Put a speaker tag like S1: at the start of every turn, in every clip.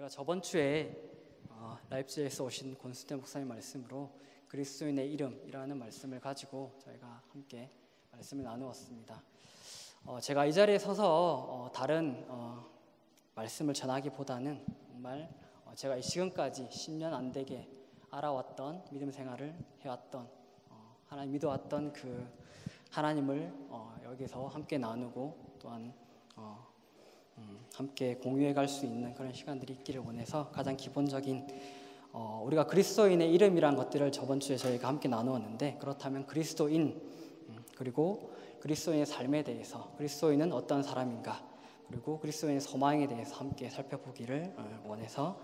S1: 제가 저번 주에 라입지에서 오신 권수태 목사님 말씀으로 그리스도인의 이름이라는 말씀을 가지고 저희가 함께 말씀을 나누었습니다. 제가 이 자리에 서서 다른 말씀을 전하기보다는 정말 제가 지금까지 10년 안 되게 알아왔던 믿음 생활을 해왔던 하나님 믿어왔던 그 하나님을 여기서 함께 나누고 또한 함께 공유해 갈 수 있는 그런 시간들이 있기를 원해서 가장 기본적인 우리가 그리스도인의 이름이란 것들을 저번 주에 저희가 함께 나누었는데, 그렇다면 그리스도인 그리고 그리스도인의 삶에 대해서 그리스도인은 어떤 사람인가, 그리고 그리스도인의 소망에 대해서 함께 살펴보기를 원해서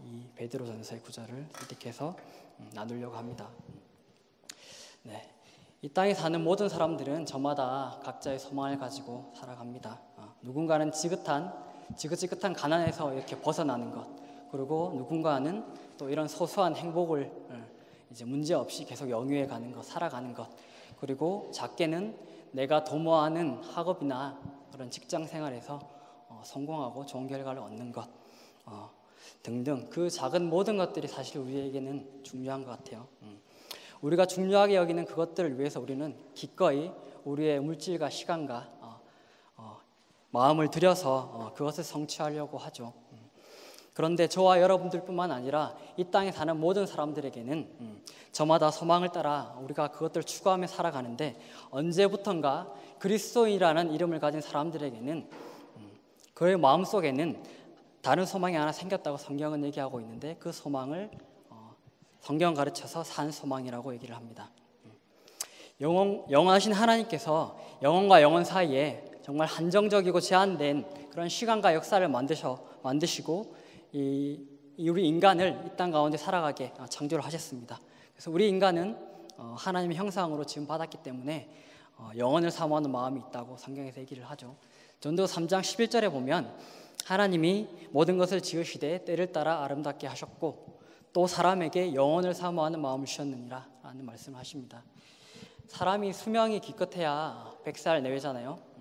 S1: 이 베드로전서의 구절을 선택해서 나누려고 합니다. 네. 이 땅에 사는 모든 사람들은 저마다 각자의 소망을 가지고 살아갑니다. 누군가는 지긋지긋한 가난에서 이렇게 벗어나는 것, 그리고 누군가는 또 이런 소소한 행복을 이제 문제 없이 계속 영위해 가는 것, 살아가는 것, 그리고 작게는 내가 도모하는 학업이나 그런 직장 생활에서 성공하고 좋은 결과를 얻는 것 등등, 그 작은 모든 것들이 사실 우리에게는 중요한 것 같아요. 우리가 중요하게 여기는 그것들을 위해서 우리는 기꺼이 우리의 물질과 시간과 마음을 들여서 그것을 성취하려고 하죠. 그런데 저와 여러분들뿐만 아니라 이 땅에 사는 모든 사람들에게는 저마다 소망을 따라 우리가 그것들을 추구하며 살아가는데, 언제부턴가 그리스도인이라는 이름을 가진 사람들에게는 그의 마음속에는 다른 소망이 하나 생겼다고 성경은 얘기하고 있는데, 그 소망을 성경 가르쳐서 산 소망이라고 얘기를 합니다. 영원하신 하나님께서 영혼과 영혼 사이에 정말 한정적이고 제한된 그런 시간과 역사를 만드시고 우리 인간을 이 땅 가운데 살아가게 창조를 하셨습니다. 그래서 우리 인간은 하나님의 형상으로 지음 받았기 때문에 영혼을 사모하는 마음이 있다고 성경에서 얘기를 하죠. 전도 3장 11절에 보면 하나님이 모든 것을 지으시되 때를 따라 아름답게 하셨고 또 사람에게 영혼을 사모하는 마음을 주셨느니라 라는 말씀을 하십니다. 사람이 수명이 기껏해야 100살 내외잖아요.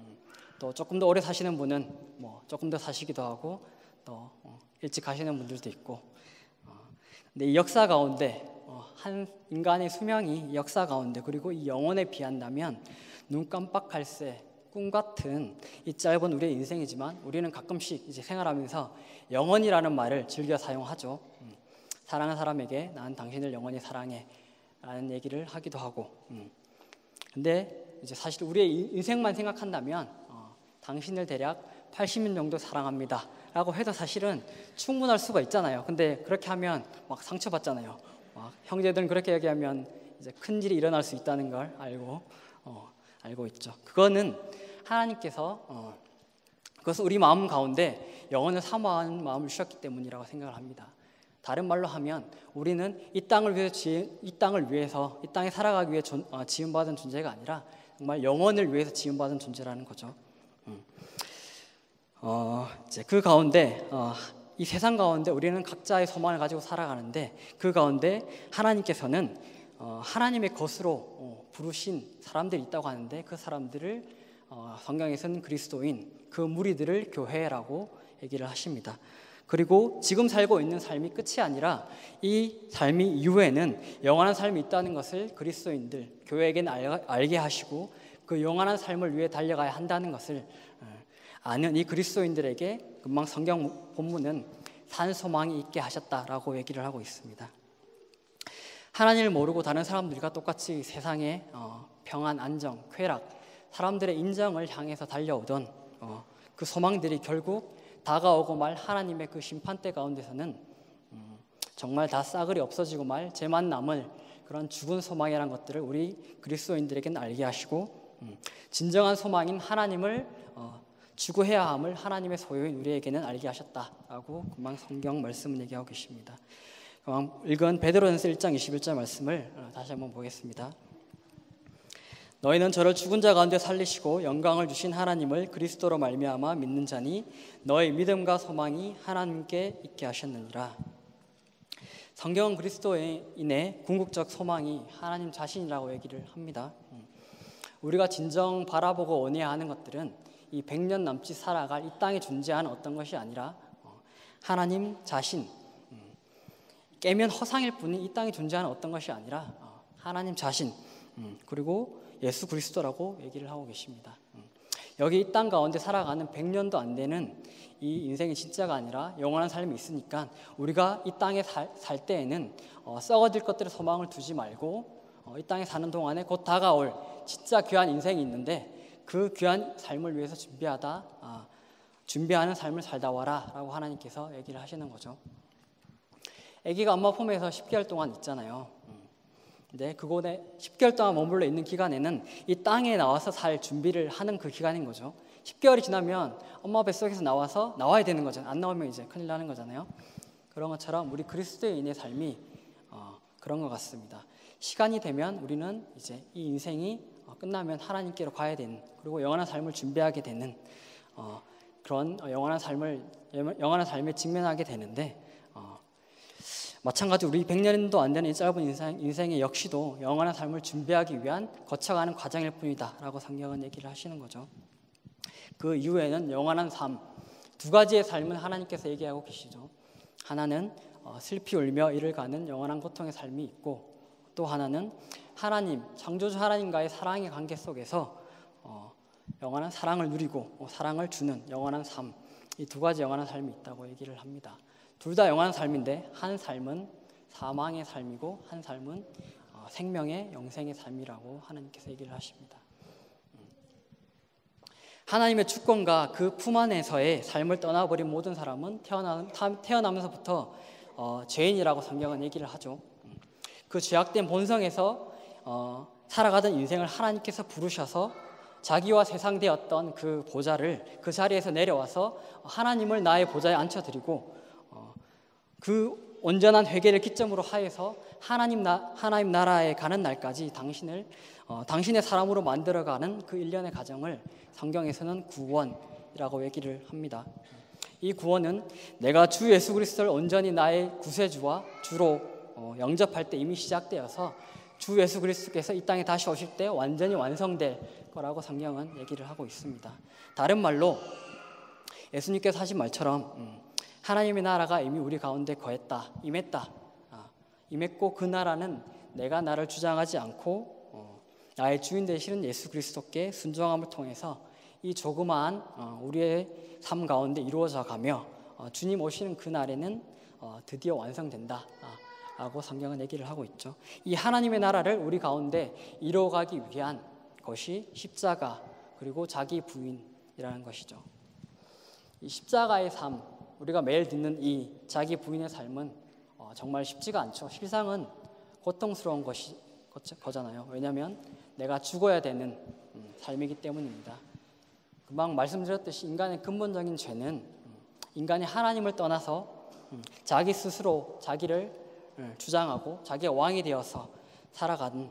S1: 또 조금 더 오래 사시는 분은 조금 더 사시기도 하고 또 일찍 가시는 분들도 있고, 근데 이 역사 가운데 한 인간의 수명이 역사 가운데, 그리고 이 영혼에 비한다면 눈 깜빡할 새 꿈 같은 이 짧은 우리의 인생이지만, 우리는 가끔씩 이제 생활하면서 영혼이라는 말을 즐겨 사용하죠. 사랑하는 사람에게 나는 당신을 영원히 사랑해 라는 얘기를 하기도 하고, 근데 이제 사실 우리의 인생만 생각한다면 당신을 대략 80년 정도 사랑합니다 라고 해도 사실은 충분할 수가 있잖아요. 근데 그렇게 하면 막 상처받잖아요. 형제들은 그렇게 얘기하면 이제 큰일이 일어날 수 있다는 걸 알고 있죠. 그거는 하나님께서 그것은 우리 마음 가운데 영혼을 사모하는 마음을 주셨기 때문이라고 생각을 합니다. 다른 말로 하면 우리는 이 땅을 위해서 이 땅에 살아가기 위해 지음받은 존재가 아니라 정말 영혼을 위해서 지음받은 존재라는 거죠. 이제 그 가운데 이 세상 가운데 우리는 각자의 소망을 가지고 살아가는데, 그 가운데 하나님께서는 하나님의 것으로 부르신 사람들이 있다고 하는데, 그 사람들을 성경에서는 그리스도인, 그 무리들을 교회라고 얘기를 하십니다. 그리고 지금 살고 있는 삶이 끝이 아니라 이 삶이 이후에는 영원한 삶이 있다는 것을 그리스도인들, 교회에게는 알게 하시고 그 영원한 삶을 위해 달려가야 한다는 것을 아는 이 그리스도인들에게 금방 성경 본문은 산 소망이 있게 하셨다라고 얘기를 하고 있습니다. 하나님을 모르고 다른 사람들과 똑같이 세상의 평안, 안정, 쾌락, 사람들의 인정을 향해서 달려오던 그 소망들이 결국 다가오고 말 하나님의 그 심판대 가운데서는 정말 다 싸그리 없어지고 말 죄만 남을 그런 죽은 소망이라는 것들을 우리 그리스도인들에게는 알게 하시고, 진정한 소망인 하나님을 추구해야 함을 하나님의 소유인 우리에게는 알게 하셨다라고 금방 성경 말씀을 얘기하고 계십니다. 읽은 베드로전서 1장 21절 말씀을 다시 한번 보겠습니다. 너희는 저를 죽은 자 가운데 살리시고 영광을 주신 하나님을 그리스도로 말미암아 믿는 자니 너희 믿음과 소망이 하나님께 있게 하셨느니라. 성경은 그리스도인의 궁극적 소망이 하나님 자신이라고 얘기를 합니다. 우리가 진정 바라보고 원해야 하는 것들은 이 100년 남짓 살아갈 이 땅에 존재하는 어떤 것이 아니라 하나님 자신, 깨면 허상일 뿐인 이 땅에 존재하는 어떤 것이 아니라 하나님 자신, 그리고 예수 그리스도라고 얘기를 하고 계십니다. 여기 이 땅 가운데 살아가는 100년도 안 되는 이 인생이 진짜가 아니라 영원한 삶이 있으니까 우리가 이 땅에 살 때에는 썩어질 것들에 소망을 두지 말고 이 땅에 사는 동안에 곧 다가올 진짜 귀한 인생이 있는데 그 귀한 삶을 위해서 준비하는 삶을 살다 와라 라고 하나님께서 얘기를 하시는 거죠. 아기가 엄마 품에서 10개월 동안 있잖아요. 근데 그곳에 10개월 동안 머물러 있는 기간에는 이 땅에 나와서 살 준비를 하는 그 기간인 거죠. 10개월이 지나면 엄마 뱃속에서 나와야 되는 거잖아요. 안 나오면 이제 큰일 나는 거잖아요. 그런 것처럼 우리 그리스도인의 삶이 그런 것 같습니다. 시간이 되면 우리는 이제 이 인생이 끝나면 하나님께로 가야 되는, 그리고 영원한 삶을 준비하게 되는 그런 영원한 삶에 직면하게 되는데, 마찬가지로 우리 100년도 안 되는 이 짧은 인생의 역시도 영원한 삶을 준비하기 위한 거쳐가는 과정일 뿐이다 라고 성경은 얘기를 하시는 거죠. 그 이후에는 영원한 삶, 두 가지의 삶을 하나님께서 얘기하고 계시죠. 하나는 슬피 울며 이를 가는 영원한 고통의 삶이 있고, 또 하나는 하나님, 창조주 하나님과의 사랑의 관계 속에서 영원한 사랑을 누리고 사랑을 주는 영원한 삶, 이 두 가지 영원한 삶이 있다고 얘기를 합니다. 둘 다 영원한 삶인데 한 삶은 사망의 삶이고 한 삶은 생명의 영생의 삶이라고 하나님께서 얘기를 하십니다. 하나님의 주권과 그 품 안에서의 삶을 떠나버린 모든 사람은 태어나면서부터 죄인이라고 성경은 얘기를 하죠. 그 죄악된 본성에서 살아가던 인생을 하나님께서 부르셔서 자기와 세상되었던 그 보좌를 그 자리에서 내려와서 하나님을 나의 보좌에 앉혀드리고 그 온전한 회개를 기점으로 하여서 하나님 나라에 가는 날까지 당신의 사람으로 만들어가는 그 일련의 과정을 성경에서는 구원이라고 얘기를 합니다. 이 구원은 내가 주 예수 그리스도를 온전히 나의 구세주와 주로 영접할 때 이미 시작되어서 주 예수 그리스도께서 이 땅에 다시 오실 때 완전히 완성될 거라고 성경은 얘기를 하고 있습니다. 다른 말로 예수님께서 하신 말처럼 하나님의 나라가 이미 우리 가운데 임했고 그 나라는 내가 나를 주장하지 않고 나의 주인 되시는 예수 그리스도께 순종함을 통해서 이 조그마한 우리의 삶 가운데 이루어져 가며 주님 오시는 그 날에는 드디어 완성된다 라고 성경은 얘기를 하고 있죠. 이 하나님의 나라를 우리 가운데 이루어가기 위한 것이 십자가 그리고 자기 부인이라는 것이죠. 이 십자가의 삶, 우리가 매일 듣는 이 자기 부인의 삶은 정말 쉽지가 않죠. 실상은 고통스러운 거잖아요. 왜냐하면 내가 죽어야 되는 삶이기 때문입니다. 금방 말씀드렸듯이 인간의 근본적인 죄는 인간이 하나님을 떠나서 자기 스스로 자기를 주장하고 자기가 왕이 되어서 살아가는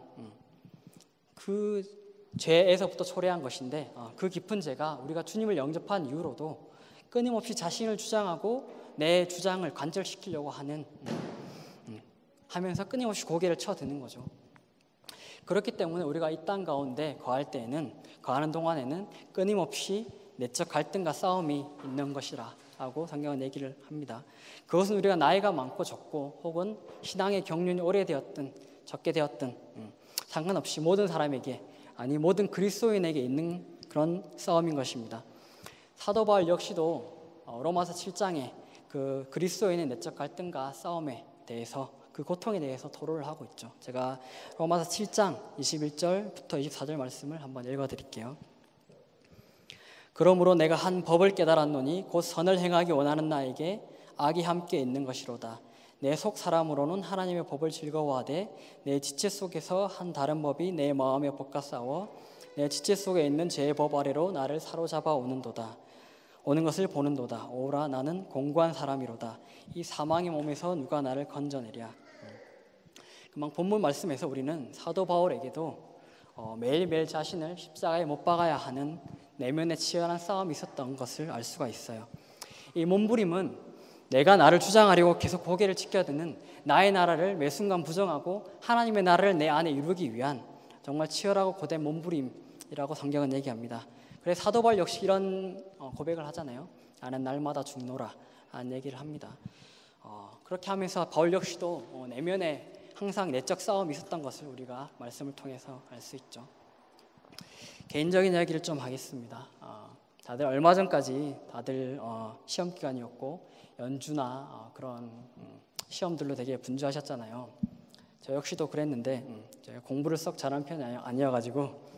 S1: 그 죄에서부터 초래한 것인데, 그 깊은 죄가 우리가 주님을 영접한 이후로도 끊임없이 자신을 주장하고 내 주장을 관철시키려고 하면서 끊임없이 고개를 쳐드는 거죠. 그렇기 때문에 우리가 이 땅 가운데 거하는 동안에는 끊임없이 내적 갈등과 싸움이 있는 것이라고 성경은 얘기를 합니다. 그것은 우리가 나이가 많고 적고 혹은 신앙의 경륜이 오래되었든 적게 되었든 상관없이 모든 사람에게, 아니 모든 그리스도인에게 있는 그런 싸움인 것입니다. 사도 바울 역시도 로마서 7장에 그 그리스도인의 내적 갈등과 싸움에 대해서, 그 고통에 대해서 토로를 하고 있죠. 제가 로마서 7장 21절부터 24절 말씀을 한번 읽어드릴게요. 그러므로 내가 한 법을 깨달았노니 곧 선을 행하기 원하는 나에게 악이 함께 있는 것이로다. 내 속 사람으로는 하나님의 법을 즐거워하되 내 지체 속에서 한 다른 법이 내 마음에 볶아 싸워 내 지체 속에 있는 죄의 법 아래로 나를 사로잡아 오는 것을 보는도다. 오라 나는 공고한 사람이로다. 이 사망의 몸에서 누가 나를 건져내랴. 금방 본문 말씀에서 우리는 사도 바울에게도 매일매일 자신을 십자가에 못 박아야 하는 내면에 치열한 싸움이 있었던 것을 알 수가 있어요. 이 몸부림은 내가 나를 주장하려고 계속 고개를 치켜드는 나의 나라를 매 순간 부정하고 하나님의 나라를 내 안에 이루기 위한 정말 치열하고 고된 몸부림이라고 성경은 얘기합니다. 그래서 사도 바울 역시 이런 고백을 하잖아요. 나는 날마다 죽노라. 라는 얘기를 합니다. 그렇게 하면서 바울 역시도 내면에 항상 내적 싸움이 있었던 것을 우리가 말씀을 통해서 알 수 있죠. 개인적인 이야기를 좀 하겠습니다. 다들 얼마 전까지 다들 시험 기간이었고 연주나 그런 시험들로 되게 분주하셨잖아요. 저 역시도 그랬는데 제가 공부를 썩 잘하는 편이 아니어가지고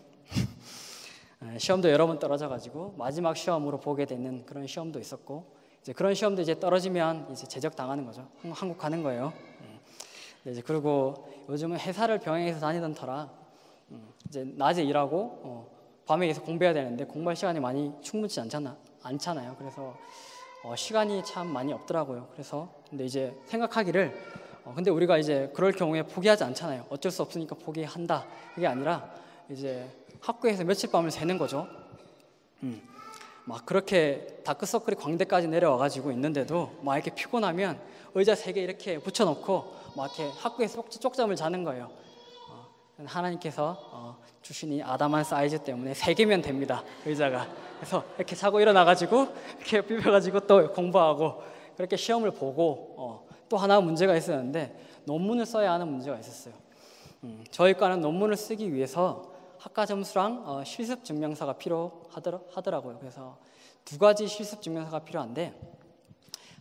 S1: 시험도 여러 번 떨어져가지고 마지막 시험으로 보게 되는 그런 시험도 있었고, 이제 그런 시험도 이제 떨어지면 이제 제적 당하는 거죠. 한국 가는 거예요. 이제 그리고 요즘은 회사를 병행해서 다니던 터라 이제 낮에 일하고 밤에 계속 공부해야 되는데 공부할 시간이 많이 충분치 않잖아요. 그래서 시간이 참 많이 없더라고요. 그래서 근데 이제 생각하기를 근데 우리가 이제 그럴 경우에 포기하지 않잖아요. 어쩔 수 없으니까 포기한다. 그게 아니라 이제 학교에서 며칠 밤을 새는 거죠. 막 그렇게 다크서클이 광대까지 내려와가지고 있는데도 막 이렇게 피곤하면 의자 3개 이렇게 붙여놓고 막 이렇게 학교에서 쪽잠을 자는 거예요. 하나님께서 주신 이 아담한 사이즈 때문에 3개면 됩니다, 의자가. 그래서 이렇게 자고 일어나가지고 이렇게 비벼가지고 또 공부하고 그렇게 시험을 보고 또 하나 문제가 있었는데 논문을 써야 하는 문제가 있었어요. 저희 과는 논문을 쓰기 위해서 학과 점수랑 실습 증명서가 필요하더라고요. 그래서 2가지 실습 증명서가 필요한데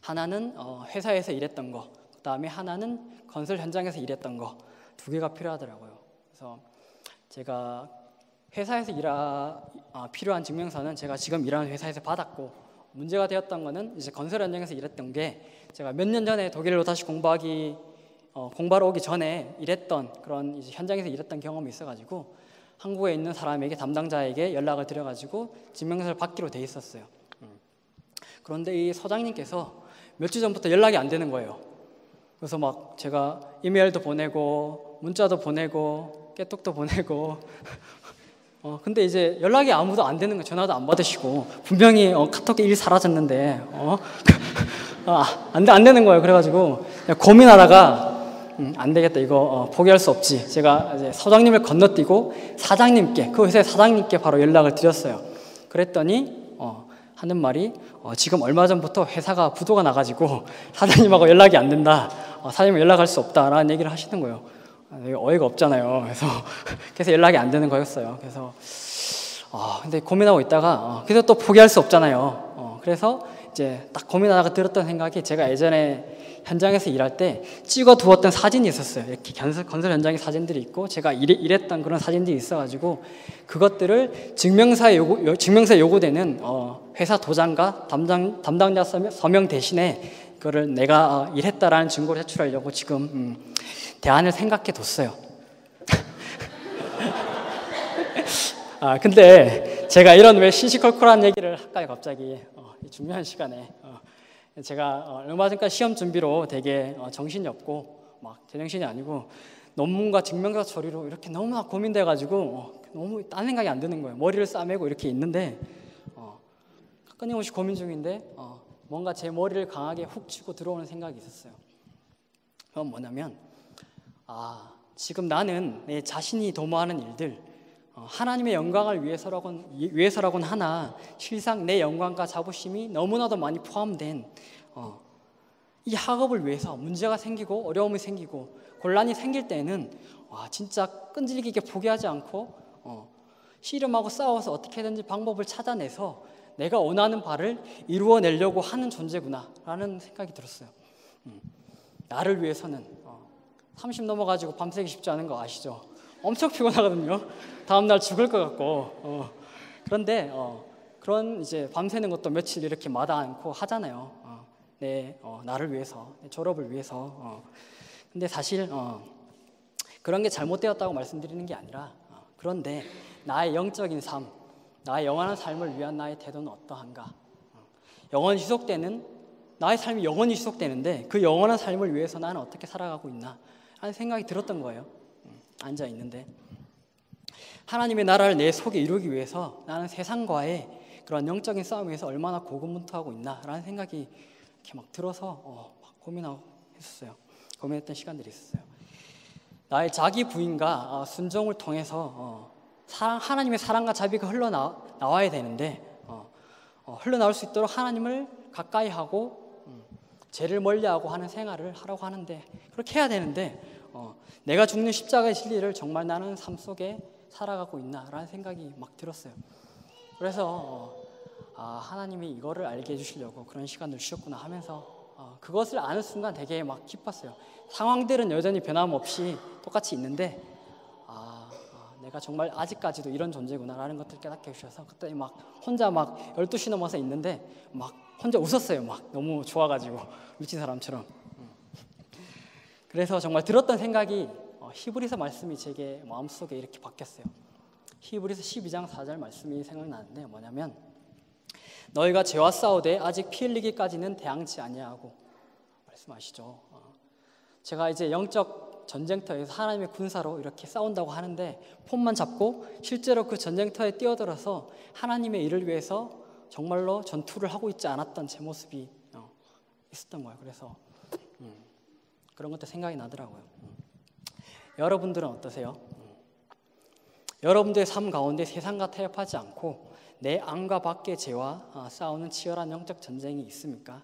S1: 하나는 회사에서 일했던 거, 그 다음에 하나는 건설 현장에서 일했던 거, 2개가 필요하더라고요. 그래서 제가 회사에서 필요한 증명서는 제가 지금 일하는 회사에서 받았고, 문제가 되었던 거는 이제 건설 현장에서 일했던 게 제가 몇 년 전에 독일로 다시 공부하러 오기 전에 일했던 그런 이제 현장에서 일했던 경험이 있어가지고 한국에 있는 사람에게 담당자에게 연락을 드려가지고 증명서를 받기로 돼 있었어요. 그런데 이 서장님께서 몇 주 전부터 연락이 안 되는 거예요. 그래서 막 제가 이메일도 보내고 문자도 보내고 깨톡도 보내고 근데 이제 연락이 아무도 안 되는 거예요. 전화도 안 받으시고 분명히 카톡에 일 사라졌는데 안 되는 거예요. 그래가지고 고민하다가 안 되겠다, 이거 포기할 수 없지. 제가 이제 서장님을 건너뛰고 사장님께, 그 회사의 사장님께 바로 연락을 드렸어요. 그랬더니 하는 말이 지금 얼마 전부터 회사가 부도가 나가지고 사장님하고 연락이 안 된다, 사장님 연락할 수 없다라는 얘기를 하시는 거예요. 어이가 없잖아요. 그래서 연락이 안 되는 거였어요. 그래서 근데 고민하고 있다가 그래서 또 포기할 수 없잖아요. 그래서 이제 딱 고민하다가 들었던 생각이, 제가 예전에 현장에서 일할 때 찍어 두었던 사진이 있었어요. 이렇게 건설 현장의 사진들이 있고 제가 일했던 그런 사진들이 있어가지고 그것들을 증명서에 요구되는 회사 도장과 담당자 서명 대신에 그거를 내가 일했다라는 증거를 제출하려고 지금 대안을 생각해 뒀어요. 근데 제가 이런 왜 시시콜콜한 얘기를 할까요, 갑자기 이 중요한 시간에. 제가 얼마 전까지 시험 준비로 되게 정신이 없고 막 제정신이 아니고 논문과 증명서 처리로 이렇게 너무나 고민돼가지고 너무 딴 생각이 안 드는 거예요. 머리를 싸매고 이렇게 있는데 끊임없이 고민 중인데 뭔가 제 머리를 강하게 훅 치고 들어오는 생각이 있었어요. 그건 뭐냐면 지금 나는 내 자신이 도모하는 일들 하나님의 영광을 위해서라곤 하나 실상 내 영광과 자부심이 너무나도 많이 포함된 이 학업을 위해서 문제가 생기고 어려움이 생기고 곤란이 생길 때는 진짜 끈질기게 포기하지 않고 씨름하고 싸워서 어떻게든지 방법을 찾아내서 내가 원하는 바를 이루어내려고 하는 존재구나 라는 생각이 들었어요. 나를 위해서는 30 넘어가지고 밤새기 쉽지 않은 거 아시죠? 엄청 피곤하거든요. 다음날 죽을 것 같고 그런데 그런 이제 밤새는 것도 며칠 이렇게 마다 않고 하잖아요. 나를 위해서, 내 졸업을 위해서. 근데 사실 그런 게 잘못되었다고 말씀드리는 게 아니라 그런데 나의 영적인 삶, 나의 영원한 삶을 위한 나의 태도는 어떠한가? 나의 삶이 영원히 지속되는데 그 영원한 삶을 위해서 나는 어떻게 살아가고 있나? 하는 생각이 들었던 거예요. 앉아 있는데 하나님의 나라를 내 속에 이루기 위해서 나는 세상과의 그런 영적인 싸움에서 얼마나 고군분투하고 있나라는 생각이 이렇게 막 들어서 막 고민하고 했었어요. 고민했던 시간들이 있었어요. 나의 자기 부인과 순종을 통해서 하나님의 사랑과 자비가 흘러나와야 되는데 흘러나올 수 있도록 하나님을 가까이 하고 죄를 멀리하고 하는 생활을 하라고 하는데, 그렇게 해야 되는데 내가 죽는 십자가의 진리를 정말 나는 삶 속에 살아가고 있나라는 생각이 막 들었어요. 그래서 하나님이 이거를 알게 해주시려고 그런 시간을 주셨구나 하면서 그것을 아는 순간 되게 막 기뻤어요. 상황들은 여전히 변함없이 똑같이 있는데 내가 정말 아직까지도 이런 존재구나라는 것을 깨닫게 해주셔서 그때 막 혼자 막 12시 넘어서 있는데 막 혼자 웃었어요. 막 너무 좋아가지고 미친 사람처럼. 그래서 정말 들었던 생각이 히브리서 말씀이 제게 마음속에 이렇게 바뀌었어요. 히브리서 12장 4절 말씀이 생각나는데 뭐냐면 너희가 죄와 싸우되 아직 피 흘리기까지는 대항치 아니하고 말씀하시죠. 제가 이제 영적 전쟁터에서 하나님의 군사로 이렇게 싸운다고 하는데 폰만 잡고 실제로 그 전쟁터에 뛰어들어서 하나님의 일을 위해서 정말로 전투를 하고 있지 않았던 제 모습이 있었던 거예요. 그래서 그런 것도 생각이 나더라고요. 여러분들은 어떠세요? 여러분들의 삶 가운데 세상과 타협하지 않고 내 안과 밖의 죄와 싸우는 치열한 영적 전쟁이 있습니까?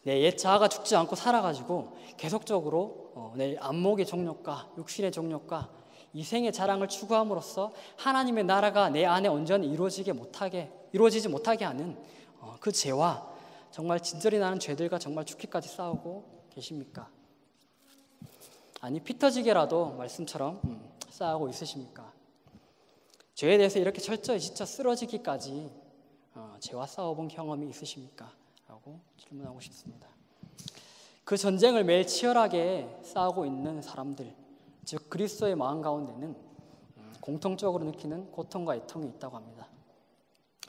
S1: 내 옛 자아가 죽지 않고 살아가지고 계속적으로 내 안목의 정욕과 육신의 정욕과 이생의 자랑을 추구함으로써 하나님의 나라가 내 안에 온전히 이루어지지 못하게 하는 그 죄와 정말 진절이 나는 죄들과 정말 죽기까지 싸우고 계십니까? 아니 피 터지게라도 말씀처럼 싸우고 있으십니까? 죄에 대해서 이렇게 철저히 지쳐 쓰러지기까지 죄와 싸워본 경험이 있으십니까? 라고 질문하고 싶습니다. 그 전쟁을 매일 치열하게 싸우고 있는 사람들, 즉 그리스도의 마음 가운데는 공통적으로 느끼는 고통과 애통이 있다고 합니다.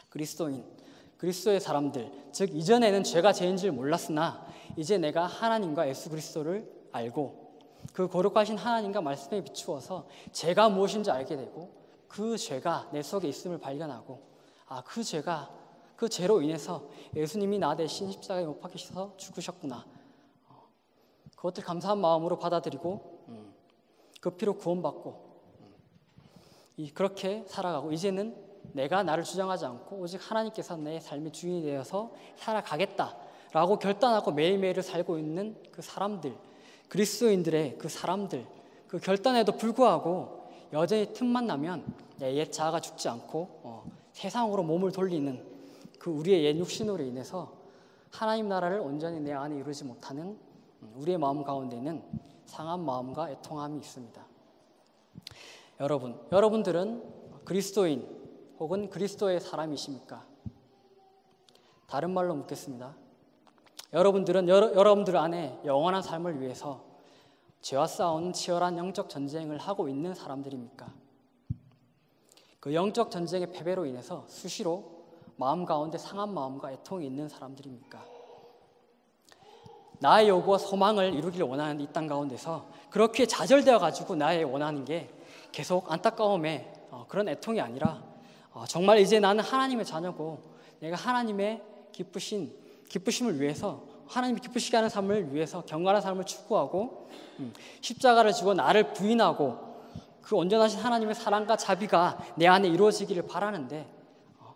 S1: 그리스도의 사람들, 즉 이전에는 죄가 죄인 줄 몰랐으나 이제 내가 하나님과 예수 그리스도를 알고 그 거룩하신 하나님과 말씀에 비추어서 죄가 무엇인지 알게 되고 그 죄가 내 속에 있음을 발견하고 그 죄로 인해서 예수님이 나 대신 십자가에 못 박히셔서 죽으셨구나. 그것들 감사한 마음으로 받아들이고 그 피로 구원받고 그렇게 살아가고 이제는 내가 나를 주장하지 않고 오직 하나님께서 내 삶의 주인이 되어서 살아가겠다라고 결단하고 매일매일을 살고 있는 그 사람들, 그리스도인들의 그 사람들, 그 결단에도 불구하고 여전히 틈만 나면 내 옛 자아가 죽지 않고 세상으로 몸을 돌리는 그 우리의 옛 육신으로 인해서 하나님 나라를 온전히 내 안에 이루지 못하는 우리의 마음 가운데는 상한 마음과 애통함이 있습니다. 여러분들은 그리스도인 혹은 그리스도의 사람이십니까? 다른 말로 묻겠습니다. 여러분들은 여러분들 안에 영원한 삶을 위해서 죄와 싸우는 치열한 영적 전쟁을 하고 있는 사람들입니까? 그 영적 전쟁의 패배로 인해서 수시로 마음 가운데 상한 마음과 애통이 있는 사람들입니까? 나의 요구와 소망을 이루기를 원하는 이 땅 가운데서 그렇게 좌절되어 가지고 나의 원하는 게 계속 안타까움에 그런 애통이 아니라 정말 이제 나는 하나님의 자녀고 내가 하나님의 기쁘심을 위해서 하나님이 기쁘시게 하는 삶을 위해서 경건한 삶을 추구하고 십자가를 지고 나를 부인하고 그 온전하신 하나님의 사랑과 자비가 내 안에 이루어지기를 바라는데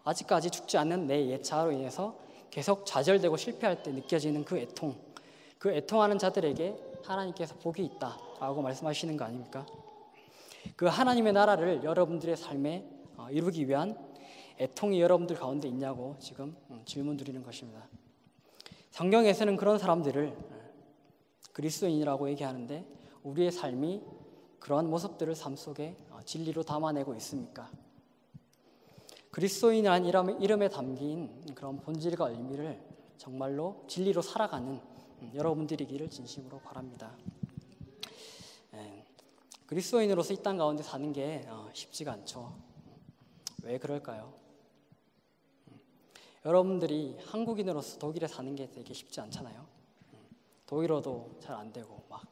S1: 아직까지 죽지 않는 내 옛 자아로 인해서 계속 좌절되고 실패할 때 느껴지는 그 애통하는 자들에게 하나님께서 복이 있다라고 말씀하시는 거 아닙니까? 그 하나님의 나라를 여러분들의 삶에 이루기 위한 애통이 여러분들 가운데 있냐고 지금 질문 드리는 것입니다. 성경에서는 그런 사람들을 그리스도인이라고 얘기하는데 우리의 삶이 그러한 모습들을 삶 속에 진리로 담아내고 있습니까? 그리스도인이라는 이름에 담긴 그런 본질과 의미를 정말로 진리로 살아가는 여러분들이기를 진심으로 바랍니다. 그리스도인으로서 이 땅 가운데 사는 게 쉽지가 않죠. 왜 그럴까요? 여러분들이 한국인으로서 독일에 사는 게 되게 쉽지 않잖아요. 독일어도 잘 안 되고 막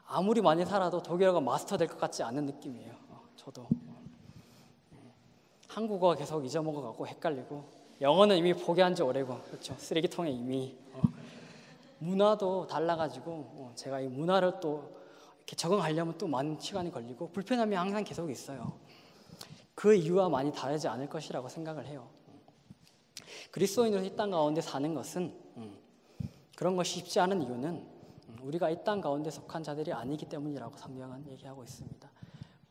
S1: 아무리 많이 살아도 독일어가 마스터 될 것 같지 않은 느낌이에요. 저도 한국어가 계속 잊어먹어가고 헷갈리고 영어는 이미 포기한 지 오래고 그렇죠. 쓰레기통에 이미 문화도 달라가지고 제가 이 문화를 또 이렇게 적응하려면 또 많은 시간이 걸리고 불편함이 항상 계속 있어요. 그 이유와 많이 다르지 않을 것이라고 생각을 해요. 그리스도인으로 이 땅 가운데 사는 것은 그런 것이 쉽지 않은 이유는 우리가 이 땅 가운데 속한 자들이 아니기 때문이라고 성경은 얘기하고 있습니다.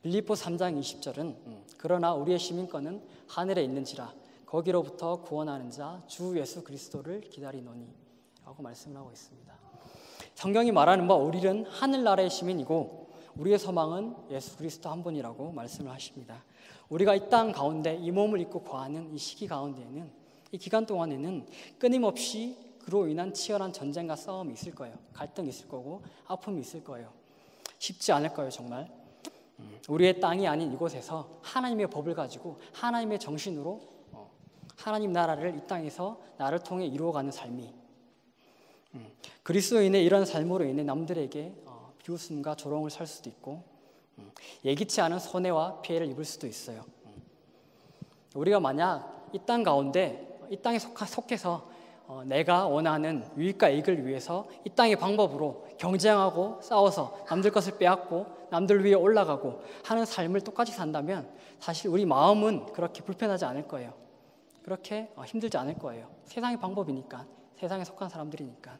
S1: 빌립보 3장 20절은 그러나 우리의 시민권은 하늘에 있는지라 거기로부터 구원하는 자 주 예수 그리스도를 기다리노니 라고 말씀을 하고 있습니다. 성경이 말하는 바 우리는 하늘나라의 시민이고 우리의 소망은 예수 그리스도 한 분이라고 말씀을 하십니다. 우리가 이 땅 가운데 이 몸을 입고 거하는 이 시기 가운데에는, 이 기간 동안에는 끊임없이 그로 인한 치열한 전쟁과 싸움이 있을 거예요. 갈등이 있을 거고 아픔이 있을 거예요. 쉽지 않을 거예요, 정말. 우리의 땅이 아닌 이곳에서 하나님의 법을 가지고 하나님의 정신으로 하나님 나라를 이 땅에서 나를 통해 이루어가는 삶이, 그리스도인의 이런 삶으로 인해 남들에게 비웃음과 조롱을 살 수도 있고 예기치 않은 손해와 피해를 입을 수도 있어요. 우리가 만약 이 땅 가운데, 이 땅에 속해서 내가 원하는 유익과 이익을 위해서 이 땅의 방법으로 경쟁하고 싸워서 남들 것을 빼앗고 남들 위에 올라가고 하는 삶을 똑같이 산다면 사실 우리 마음은 그렇게 불편하지 않을 거예요. 그렇게 힘들지 않을 거예요. 세상의 방법이니까, 세상에 속한 사람들이니까.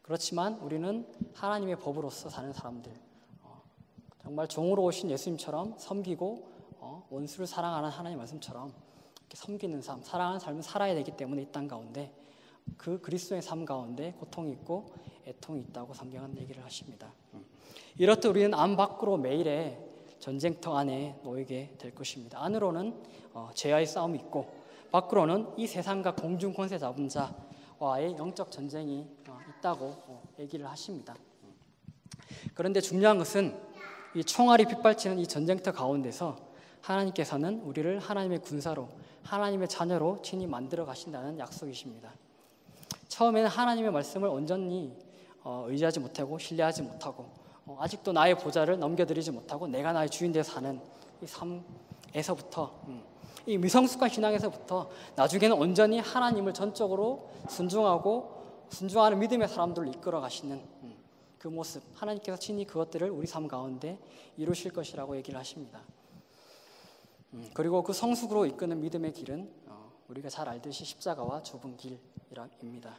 S1: 그렇지만 우리는 하나님의 법으로서 사는 사람들, 정말 종으로 오신 예수님처럼 섬기고 원수를 사랑하는 하나님의 말씀처럼 이렇게 섬기는 삶, 사랑하는 삶을 살아야 되기 때문에 이 땅 가운데 그 그리스도의 삶 가운데 고통이 있고 애통이 있다고 성경은 얘기를 하십니다. 이렇듯 우리는 안 밖으로 매일의 전쟁터 안에 놓이게 될 것입니다. 안으로는 죄와의 싸움이 있고 밖으로는 이 세상과 공중 권세 잡은 자와의 영적 전쟁이 있다고 얘기를 하십니다. 그런데 중요한 것은 이 총알이 빗발치는 이 전쟁터 가운데서 하나님께서는 우리를 하나님의 군사로, 하나님의 자녀로 친히 만들어 가신다는 약속이십니다. 처음에는 하나님의 말씀을 온전히 의지하지 못하고 신뢰하지 못하고 아직도 나의 보좌를 넘겨드리지 못하고 내가 나의 주인 되어 사는 이 삶에서부터, 이 미성숙한 신앙에서부터 나중에는 온전히 하나님을 전적으로 순종하는 믿음의 사람들을 이끌어 가시는 그 모습, 하나님께서 친히 그것들을 우리 삶 가운데 이루실 것이라고 얘기를 하십니다. 그리고 그 성숙으로 이끄는 믿음의 길은 우리가 잘 알듯이 십자가와 좁은 길입니다.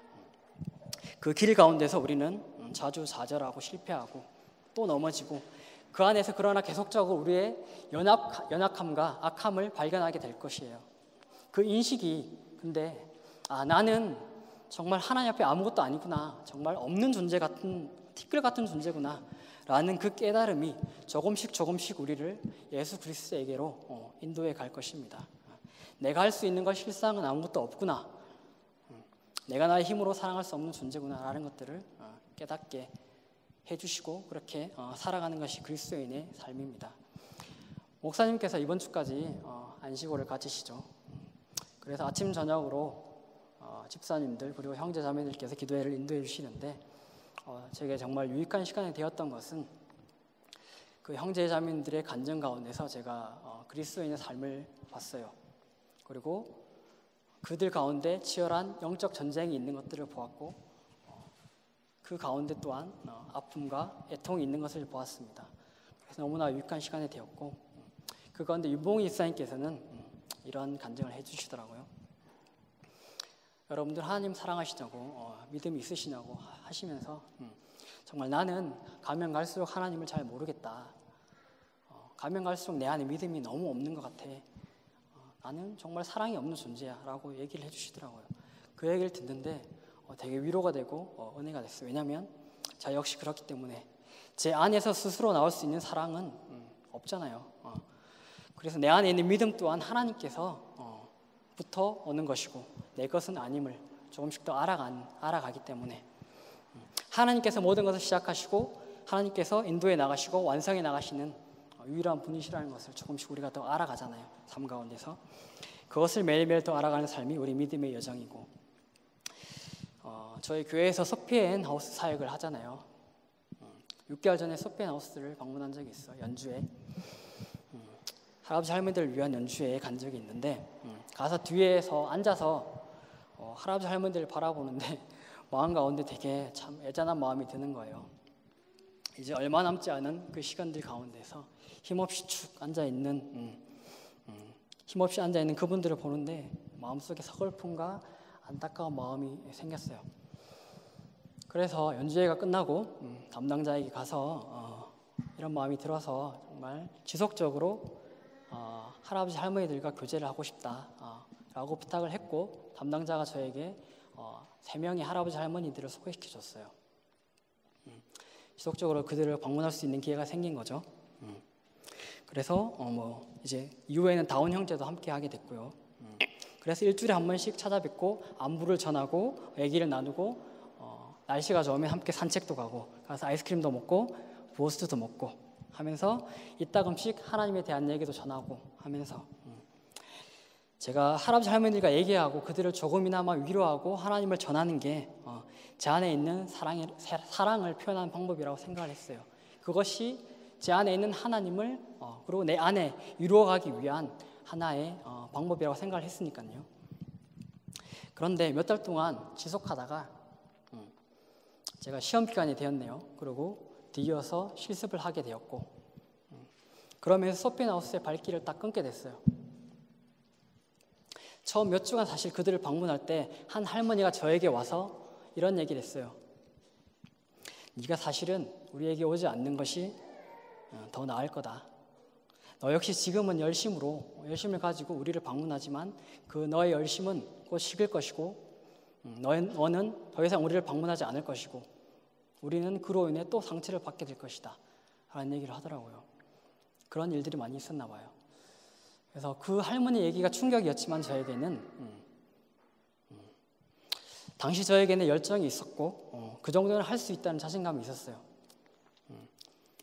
S1: 그 길 가운데서 우리는 자주 좌절하고 실패하고 또 넘어지고 그 안에서 그러나 계속적으로 우리의 연약함과 악함을 발견하게 될 것이에요. 그 인식이, 근데 나는 정말 하나님 앞에 아무것도 아니구나, 정말 없는 존재 같은, 티끌 같은 존재구나 라는 그 깨달음이 조금씩 우리를 예수 그리스도에게로 인도해 갈 것입니다. 내가 할 수 있는 것 실상은 아무것도 없구나, 내가 나의 힘으로 사랑할 수 없는 존재구나 라는 것들을 깨닫게 해주시고 그렇게 살아가는 것이 그리스도인의 삶입니다. 목사님께서 이번 주까지 안식오를 가지시죠. 그래서 아침 저녁으로 집사님들 그리고 형제 자매들께서 기도회를 인도해 주시는데 제게 정말 유익한 시간이 되었던 것은 그 형제 자매들의 간증 가운데서 제가 그리스도인의 삶을 봤어요. 그리고 그들 가운데 치열한 영적 전쟁이 있는 것들을 보았고 그 가운데 또한 아픔과 애통이 있는 것을 보았습니다. 그래서 너무나 유익한 시간이 되었고 그 가운데 윤봉희 집사님께서는 이런 간증을 해주시더라고요. 여러분들 하나님 사랑하시냐고 믿음이 있으시냐고 하시면서 정말 나는 가면 갈수록 하나님을 잘 모르겠다. 가면 갈수록 내 안에 믿음이 너무 없는 것 같아. 나는 정말 사랑이 없는 존재야 라고 얘기를 해주시더라고요. 그 얘기를 듣는데 되게 위로가 되고 은혜가 됐어요. 왜냐하면 저 역시 그렇기 때문에 제 안에서 스스로 나올 수 있는 사랑은 없잖아요. 그래서 내 안에 있는 믿음 또한 하나님께서 부터 오는 것이고 내 것은 아님을 조금씩 더 알아가기 때문에 하나님께서 모든 것을 시작하시고 하나님께서 인도해 나가시고 완성해 나가시는 유일한 분이시라는 것을 조금씩 우리가 더 알아가잖아요. 삶 가운데서 그것을 매일매일 더 알아가는 삶이 우리 믿음의 여정이고 저희 교회에서 소피앤 하우스 사역을 하잖아요. 6개월 전에 소피앤 하우스를 방문한 적이 있어요. 연주에 할아버지 할머니들을 위한 연주회에 간 적이 있는데 가서 뒤에서 앉아서 할아버지 할머니들을 바라보는데 마음 가운데 되게 참 애잔한 마음이 드는 거예요. 이제 얼마 남지 않은 그 시간들 가운데서 힘없이 축 앉아있는 그분들을 보는데 마음속에 서글픔과 안타까운 마음이 생겼어요. 그래서 연주회가 끝나고 담당자에게 가서 이런 마음이 들어서 정말 지속적으로 할아버지 할머니들과 교제를 하고 싶다 라고 부탁을 했고, 담당자가 저에게 3명의 할아버지 할머니들을 소개시켜 줬어요. 지속적으로 그들을 방문할 수 있는 기회가 생긴 거죠. 그래서 이제 이후에는 다운 형제도 함께 하게 됐고요. 그래서 일주일에 한 번씩 찾아뵙고 안부를 전하고 얘기를 나누고, 날씨가 좋으면 함께 산책도 가고, 가서 아이스크림도 먹고 브로스트도 먹고 하면서 이따금씩 하나님에 대한 얘기도 전하고 하면서, 제가 할아버지 할머니들과 얘기하고 그들을 조금이나마 위로하고 하나님을 전하는 게 제 안에 있는 사랑을 표현하는 방법이라고 생각을 했어요. 그것이 제 안에 있는 하나님을 그리고 내 안에 이루어가기 위한 하나의 방법이라고 생각을 했으니까요. 그런데 몇 달 동안 지속하다가 제가 시험 기간이 되었네요. 그리고 뒤이어서 실습을 하게 되었고, 그러면서 소피나우스의 발길을 딱 끊게 됐어요. 처음 몇 주간 사실 그들을 방문할 때 한 할머니가 저에게 와서 이런 얘기를 했어요. 네가 사실은 우리에게 오지 않는 것이 더 나을 거다. 너 역시 지금은 열심을 가지고 우리를 방문하지만 그 너의 열심은 곧 식을 것이고, 너는 더 이상 우리를 방문하지 않을 것이고, 우리는 그로 인해 또 상처를 받게 될 것이다 라는 얘기를 하더라고요. 그런 일들이 많이 있었나 봐요. 그래서 그 할머니 얘기가 충격이었지만 저에게는 당시 저에게는 열정이 있었고 그 정도는 할 수 있다는 자신감이 있었어요.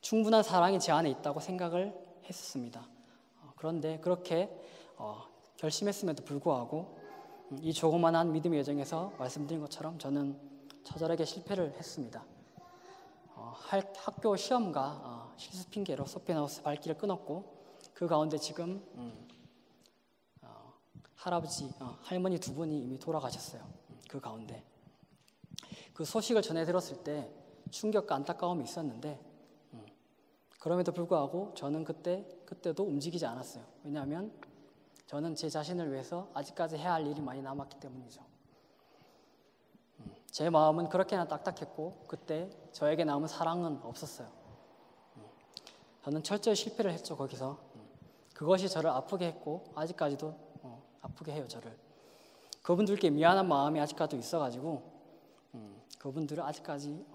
S1: 충분한 사랑이 제 안에 있다고 생각을 했었습니다. 그런데 그렇게 결심했음에도 불구하고 이 조그만한 믿음의 여정에서 말씀드린 것처럼 저는 처절하게 실패를 했습니다. 학교 시험과 실습 핑계로 소피나우스 발길을 끊었고, 그 가운데 지금 할머니 두 분이 이미 돌아가셨어요. 그 가운데 그 소식을 전해 들었을 때 충격과 안타까움이 있었는데, 그럼에도 불구하고 저는 그때도 움직이지 않았어요. 왜냐하면 저는 제 자신을 위해서 아직까지 해야 할 일이 많이 남았기 때문이죠. 제 마음은 그렇게나 딱딱했고 그때 저에게 남은 사랑은 없었어요. 저는 철저히 실패를 했죠. 거기서 그것이 저를 아프게 했고 아직까지도 아프게 해요. 저를. 그분들께 미안한 마음이 아직까지도 있어가지고 그분들을 아직까지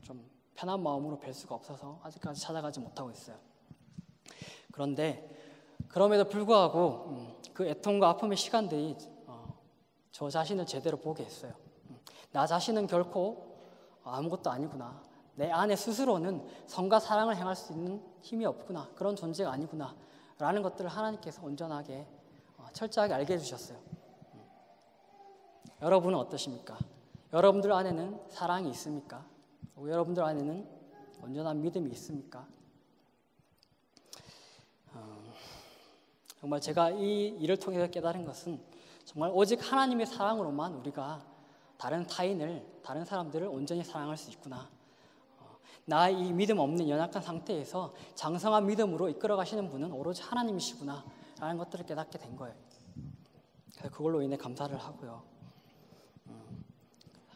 S1: 좀 편한 마음으로 뵐 수가 없어서 아직까지 찾아가지 못하고 있어요. 그런데 그럼에도 불구하고 그 애통과 아픔의 시간들이 저 자신을 제대로 보게 했어요. 나 자신은 결코 아무것도 아니구나. 내 안에 스스로는 선과 사랑을 행할 수 있는 힘이 없구나. 그런 존재가 아니구나 라는 것들을 하나님께서 온전하게 철저하게 알게 해주셨어요. 여러분은 어떠십니까? 여러분들 안에는 사랑이 있습니까? 여러분들 안에는 온전한 믿음이 있습니까? 정말 제가 이 일을 통해서 깨달은 것은 정말 오직 하나님의 사랑으로만 우리가 다른 사람들을 온전히 사랑할 수 있구나. 나의 이 믿음 없는 연약한 상태에서 장성한 믿음으로 이끌어 가시는 분은 오로지 하나님이시구나 라는 것들을 깨닫게 된 거예요. 그래서 그걸로 인해 감사를 하고요.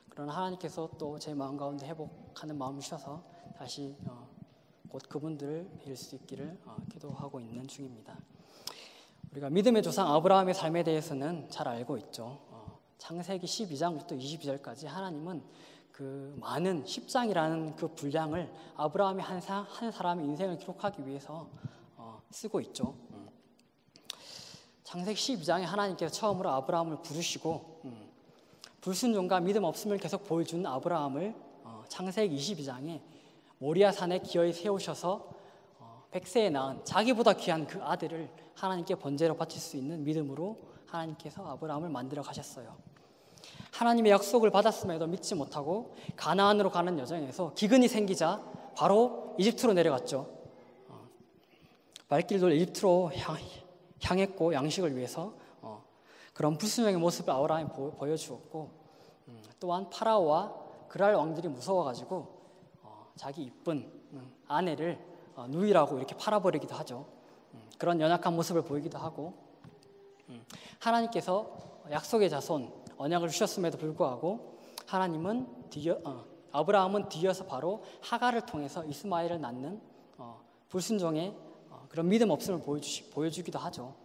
S1: 그러나 하나님께서 또 제 마음 가운데 회복하는 마음을 주셔서 다시 곧 그분들을 뵐 수 있기를 기도하고 있는 중입니다. 우리가 믿음의 조상 아브라함의 삶에 대해서는 잘 알고 있죠. 창세기 12장부터 22절까지 하나님은 그 많은 10장이라는 그 분량을 아브라함이 한 사람의 인생을 기록하기 위해서 쓰고 있죠. 창세기 12장에 하나님께서 처음으로 아브라함을 부르시고 불순종과 믿음 없음을 계속 보여준 아브라함을 창세기 22장에 모리아산에 기어이 세우셔서 100세에 낳은 자기보다 귀한 그 아들을 하나님께 번제로 바칠 수 있는 믿음으로 하나님께서 아브라함을 만들어 가셨어요. 하나님의 약속을 받았음에도 믿지 못하고 가나안으로 가는 여정에서 기근이 생기자 바로 이집트로 내려갔죠. 발길도 이집트로 향했고 양식을 위해서 그런 불순종의 모습을 아브라함이 보여주었고, 또한 파라오와 그랄 왕들이 무서워가지고 자기 이쁜 아내를 누이라고 이렇게 팔아버리기도 하죠. 그런 연약한 모습을 보이기도 하고, 하나님께서 약속의 자손 언약을 주셨음에도 불구하고 하나님은 아브라함은 뒤이어서 바로 하갈을 통해서 이스마엘을 낳는 불순종의 그런 믿음 없음을 보여주기도 하죠.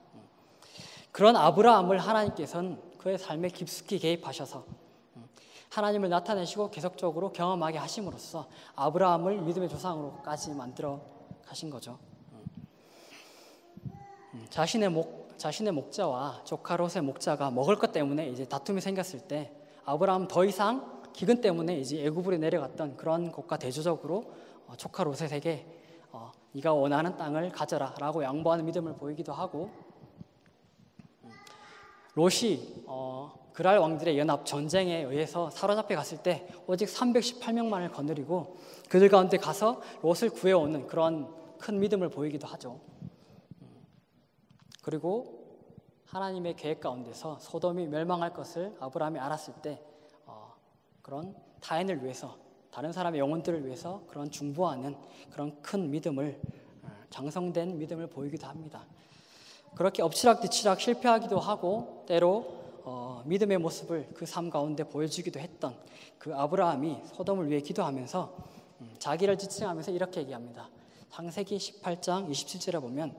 S1: 그런 아브라함을 하나님께서는 그의 삶에 깊숙이 개입하셔서 하나님을 나타내시고 계속적으로 경험하게 하심으로써 아브라함을 믿음의 조상으로까지 만들어 가신 거죠. 자신의 목자와 조카 롯의 목자가 먹을 것 때문에 이제 다툼이 생겼을 때 아브라함은 더 이상 기근 때문에 이제 애굽으로 내려갔던 그런 곳과 대조적으로 조카 롯에게 네가 원하는 땅을 가져라라고 양보하는 믿음을 보이기도 하고, 롯이 그랄 왕들의 연합 전쟁에 의해서 사로잡혀 갔을 때 오직 318명만을 거느리고 그들 가운데 가서 롯을 구해오는 그런 큰 믿음을 보이기도 하죠. 그리고 하나님의 계획 가운데서 소돔이 멸망할 것을 아브라함이 알았을 때 그런 타인을 위해서, 다른 사람의 영혼들을 위해서 그런 중보하는 그런 큰 믿음을, 장성된 믿음을 보이기도 합니다. 그렇게 엎치락뒤치락 실패하기도 하고 때로 믿음의 모습을 그 삶 가운데 보여주기도 했던 그 아브라함이 소돔을 위해 기도하면서 자기를 지칭하면서 이렇게 얘기합니다. 창세기 18장 27절에 보면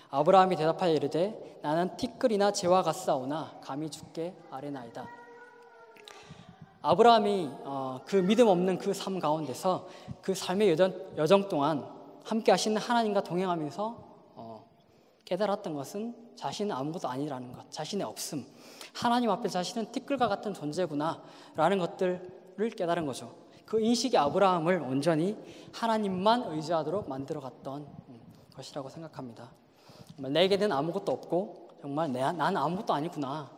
S1: 아브라함이 대답하여 이르되 나는 티끌이나 재와 같사오나 감히 주께 아뢰나이다. 아브라함이 그 믿음 없는 그 삶 가운데서 그 삶의 여정 동안 함께 하시는 하나님과 동행하면서 깨달았던 것은 자신은 아무것도 아니라는 것, 자신의 없음, 하나님 앞에 자신은 티끌과 같은 존재구나 라는 것들을 깨달은 거죠. 그 인식이 아브라함을 온전히 하나님만 의지하도록 만들어갔던 것이라고 생각합니다. 내게는 아무것도 없고 정말 나는 아무것도 아니구나,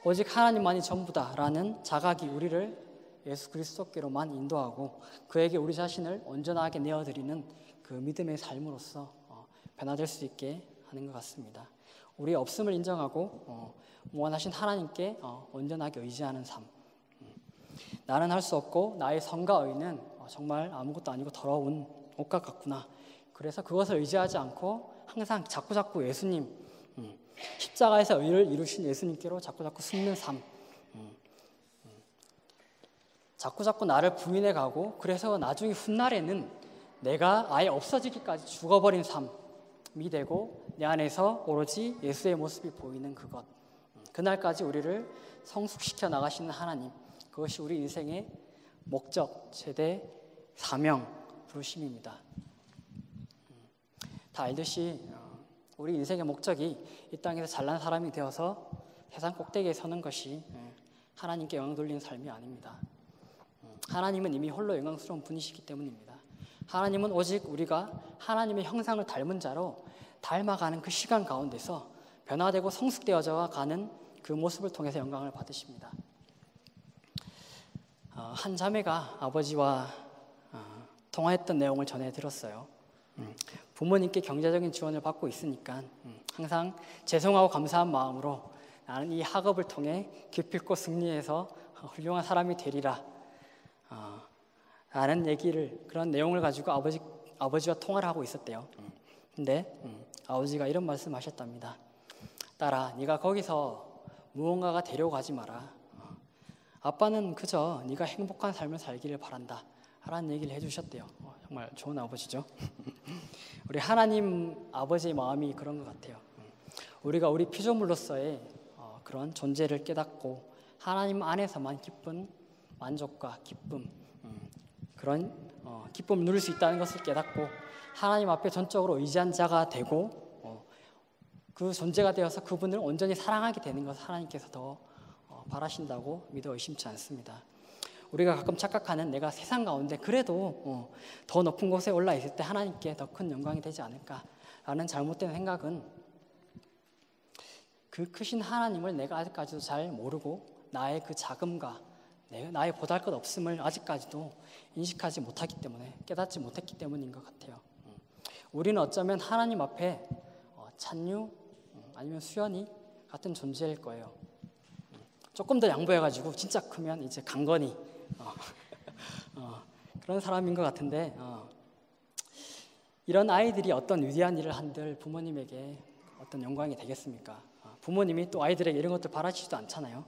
S1: 오직 하나님만이 전부다라는 자각이 우리를 예수 그리스도께로만 인도하고 그에게 우리 자신을 온전하게 내어드리는 그 믿음의 삶으로서 변화될 수 있게 하는 것 같습니다. 우리의 없음을 인정하고 무한하신 하나님께 온전하게 의지하는 삶. 나는 할 수 없고 나의 성과 의는 정말 아무것도 아니고 더러운 옷과 같구나. 그래서 그것을 의지하지 않고 항상 자꾸자꾸 예수님, 십자가에서 의를 이루신 예수님께로 자꾸자꾸 숨는 삶, 자꾸자꾸 나를 부인해 가고, 그래서 나중에 훗날에는 내가 아예 없어지기까지 죽어버린 삶이 되고 내 안에서 오로지 예수의 모습이 보이는 그것, 그날까지 우리를 성숙시켜 나가시는 하나님, 그것이 우리 인생의 목적, 제대, 사명, 부르심입니다. 다 알듯이 우리 인생의 목적이 이 땅에서 잘난 사람이 되어서 세상 꼭대기에 서는 것이 하나님께 영광 돌리는 삶이 아닙니다. 하나님은 이미 홀로 영광스러운 분이시기 때문입니다. 하나님은 오직 우리가 하나님의 형상을 닮은 자로 닮아가는 그 시간 가운데서 변화되고 성숙되어져 가는 그 모습을 통해서 영광을 받으십니다. 한 자매가 아버지와 통화했던 내용을 전해 들었어요. 부모님께 경제적인 지원을 받고 있으니까 항상 죄송하고 감사한 마음으로 나는 이 학업을 통해 기필코 승리해서 훌륭한 사람이 되리라 라는 그런 내용을 가지고 아버지와 통화를 하고 있었대요. 근데 아버지가 이런 말씀하셨답니다. 딸아, 네가 거기서 무언가가 되려고 하지 마라. 아빠는 그저 네가 행복한 삶을 살기를 바란다 라는 얘기를 해주셨대요. 정말 좋은 아버지죠. 우리 하나님 아버지의 마음이 그런 것 같아요. 우리가 우리 피조물로서의 그런 존재를 깨닫고 하나님 안에서만 기쁜 만족과 기쁨, 그런 기쁨을 누릴 수 있다는 것을 깨닫고 하나님 앞에 전적으로 의지한 자가 되고 그 존재가 되어서 그분을 온전히 사랑하게 되는 것을 하나님께서 더 바라신다고 믿어 의심치 않습니다. 우리가 가끔 착각하는 내가 세상 가운데 그래도 더 높은 곳에 올라 있을 때 하나님께 더 큰 영광이 되지 않을까라는 잘못된 생각은 그 크신 하나님을 내가 아직까지도 잘 모르고 나의 그 작음과 나의 보잘것 없음을 아직까지도 인식하지 못하기 때문에, 깨닫지 못했기 때문인 것 같아요. 우리는 어쩌면 하나님 앞에 찬유 아니면 수연이 같은 존재일 거예요. 조금 더 양보해가지고 진짜 크면 이제 강건이 그런 사람인 것 같은데, 이런 아이들이 어떤 위대한 일을 한들 부모님에게 어떤 영광이 되겠습니까? 부모님이 또 아이들에게 이런 것들 바라시지도 않잖아요.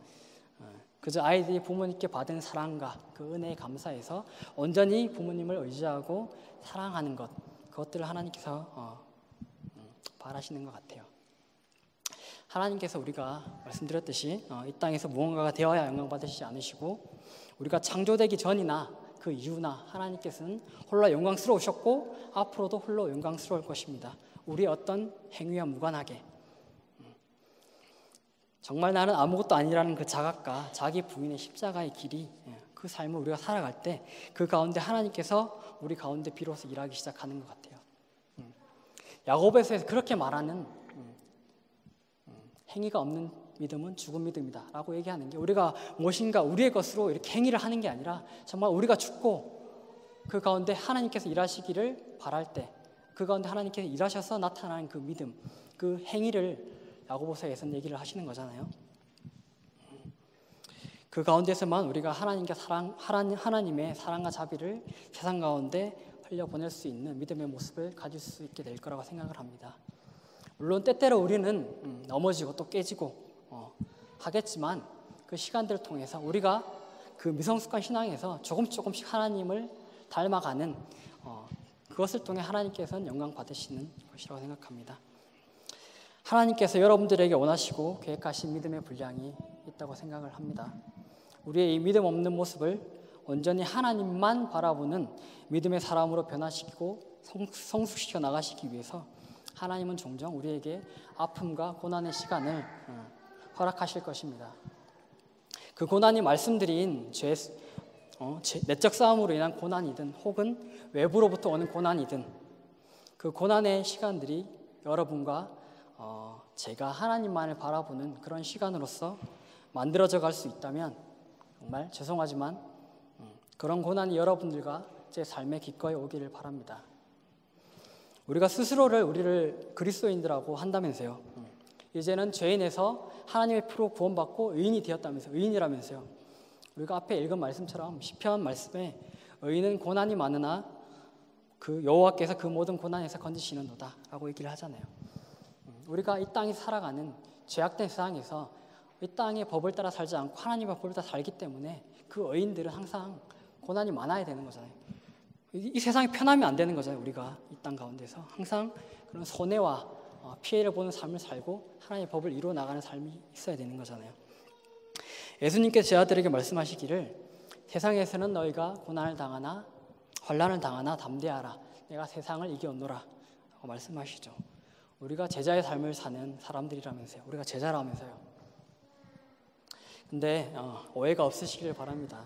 S1: 그저 아이들이 부모님께 받은 사랑과 그 은혜에 감사해서 온전히 부모님을 의지하고 사랑하는 것, 그것들을 하나님께서 바라시는 것 같아요. 하나님께서 우리가 말씀드렸듯이 이 땅에서 무언가가 되어야 영광받으시지 않으시고, 우리가 창조되기 전이나 그 이후나 하나님께서는 홀로 영광스러우셨고 앞으로도 홀로 영광스러울 것입니다. 우리의 어떤 행위와 무관하게. 정말 나는 아무것도 아니라는 그 자각과 자기 부인의 십자가의 길이, 그 삶을 우리가 살아갈 때 그 가운데 하나님께서 우리 가운데 비로소 일하기 시작하는 것 같아요. 야고보서에서 그렇게 말하는 행위가 없는 믿음은 죽은 믿음이다 라고 얘기하는 게, 우리가 무엇인가 우리의 것으로 이렇게 행위를 하는 게 아니라 정말 우리가 죽고 그 가운데 하나님께서 일하시기를 바랄 때 그 가운데 하나님께서 일하셔서 나타나는 그 믿음, 그 행위를 야고보서에서는 얘기를 하시는 거잖아요. 그 가운데서만 우리가 하나님의 사랑과 자비를 세상 가운데 흘려보낼 수 있는 믿음의 모습을 가질 수 있게 될 거라고 생각을 합니다. 물론 때때로 우리는 넘어지고 또 깨지고 하겠지만, 그 시간들을 통해서 우리가 그 미성숙한 신앙에서 조금씩 하나님을 닮아가는 그것을 통해 하나님께서는 영광 받으시는 것이라고 생각합니다. 하나님께서 여러분들에게 원하시고 계획하신 믿음의 분량이 있다고 생각을 합니다. 우리의 이 믿음 없는 모습을 온전히 하나님만 바라보는 믿음의 사람으로 변화시키고 성숙시켜 나가시기 위해서 하나님은 종종 우리에게 아픔과 고난의 시간을 허락하실 것입니다. 그 고난이 말씀드린 내적 싸움으로 인한 고난이든 혹은 외부로부터 오는 고난이든, 그 고난의 시간들이 여러분과 제가 하나님만을 바라보는 그런 시간으로서 만들어져 갈 수 있다면 정말 죄송하지만 그런 고난이 여러분들과 제 삶에 기꺼이 오기를 바랍니다. 우리가 스스로를 우리를 그리스도인들하고 한다면서요. 이제는 죄인에서 하나님의 피로 구원받고 의인이 되었다면서요. 의인이라면서요. 우리가 앞에 읽은 말씀처럼 시편 말씀에 의인은 고난이 많으나 그 여호와께서 그 모든 고난에서 건지시는도다 라고 얘기를 하잖아요. 우리가 이 땅에 살아가는 죄악된 세상에서 이 땅의 법을 따라 살지 않고 하나님의 법을 따라 살기 때문에 그 의인들은 항상 고난이 많아야 되는 거잖아요. 이 세상이 편하면 안 되는 거잖아요. 우리가 이 땅 가운데서 항상 그런 손해와 피해를 보는 삶을 살고 하나님의 법을 이루어 나가는 삶이 있어야 되는 거잖아요. 예수님께서 제 아들에게 말씀하시기를, 세상에서는 너희가 고난을 당하나 환난을 당하나 담대하라, 내가 세상을 이겨오노라 라고 말씀하시죠. 우리가 제자의 삶을 사는 사람들이라면서요. 우리가 제자라면서요. 근데 오해가 없으시기를 바랍니다.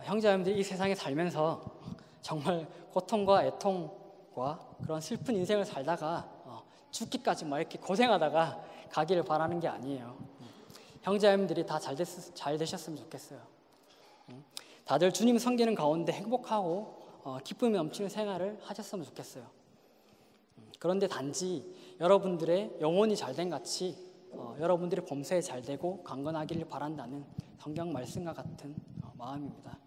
S1: 형제자매들, 이 세상에 살면서 정말 고통과 애통과 그런 슬픈 인생을 살다가 죽기까지 막 이렇게 고생하다가 가기를 바라는 게 아니에요. 형제자매들이 다 잘 되셨으면 좋겠어요. 다들 주님 섬기는 가운데 행복하고 기쁨이 넘치는 생활을 하셨으면 좋겠어요. 그런데 단지 여러분들의 영혼이 잘된 같이 여러분들의 범사에 잘되고 강건하기를 바란다는 성경 말씀과 같은 마음입니다.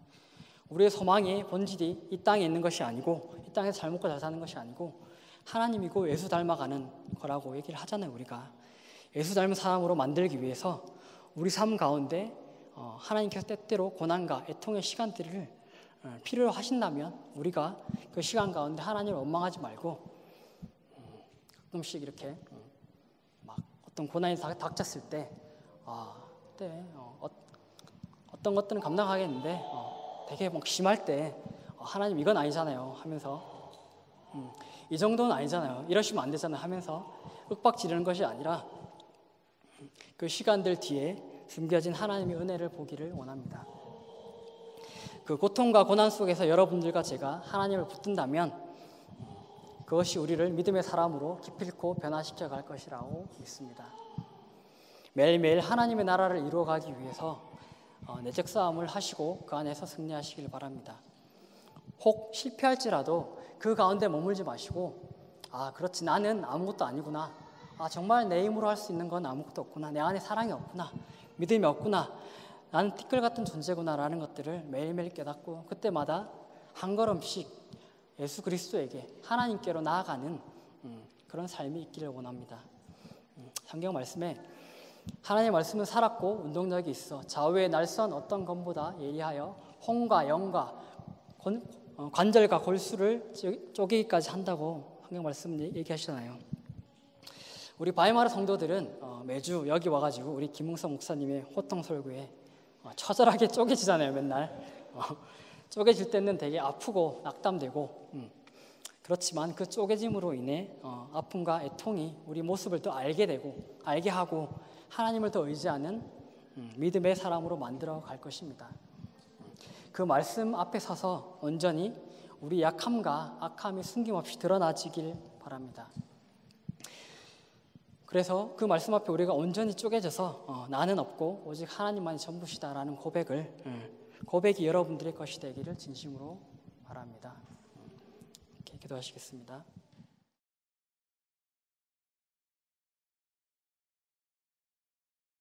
S1: 우리의 소망이 본질이 이 땅에 있는 것이 아니고, 이 땅에서 잘 먹고 잘 사는 것이 아니고 하나님이고 예수 닮아가는 거라고 얘기를 하잖아요. 우리가 예수 닮은 사람으로 만들기 위해서 우리 삶 가운데 하나님께서 때때로 고난과 애통의 시간들을 필요로 하신다면 우리가 그 시간 가운데 하나님을 원망하지 말고 가끔씩 이렇게 막 어떤 고난이 닥쳤을 때 그때 어떤 것들은 감당하겠는데 되게 막 심할 때 하나님 이건 아니잖아요 하면서 이 정도는 아니잖아요, 이러시면 안 되잖아요 하면서 윽박 지르는 것이 아니라 그 시간들 뒤에 숨겨진 하나님의 은혜를 보기를 원합니다. 그 고통과 고난 속에서 여러분들과 제가 하나님을 붙든다면 그것이 우리를 믿음의 사람으로 기필코 변화시켜 갈 것이라고 믿습니다. 매일매일 하나님의 나라를 이루어가기 위해서 내적 싸움을 하시고 그 안에서 승리하시길 바랍니다. 혹 실패할지라도 그 가운데 머물지 마시고 그렇지, 나는 아무것도 아니구나, 정말 내 힘으로 할 수 있는 건 아무것도 없구나, 내 안에 사랑이 없구나, 믿음이 없구나, 나는 티끌 같은 존재구나 라는 것들을 매일매일 깨닫고 그때마다 한 걸음씩 예수 그리스도에게, 하나님께로 나아가는 그런 삶이 있기를 원합니다. 성경 말씀에 하나님의 말씀은 살았고 운동력이 있어 좌우의 날선 어떤 검보다 예리하여 혼과 영과 관절과 골수를 쪼개기까지 한다고 성경 말씀 얘기하시잖아요. 우리 바이마르 성도들은 매주 여기 와가지고 우리 김웅성 목사님의 호통설교에 처절하게 쪼개지잖아요. 맨날 쪼개질 때는 되게 아프고 낙담되고 그렇지만 그 쪼개짐으로 인해 아픔과 애통이 우리 모습을 더 알게 하고 하나님을 더 의지하는 믿음의 사람으로 만들어 갈 것입니다. 그 말씀 앞에 서서 온전히 우리 약함과 악함이 숨김없이 드러나지길 바랍니다. 그래서 그 말씀 앞에 우리가 온전히 쪼개져서 나는 없고 오직 하나님만이 전부시다라는 고백이 여러분들의 것이 되기를 진심으로 바랍니다. 이렇게 기도하시겠습니다.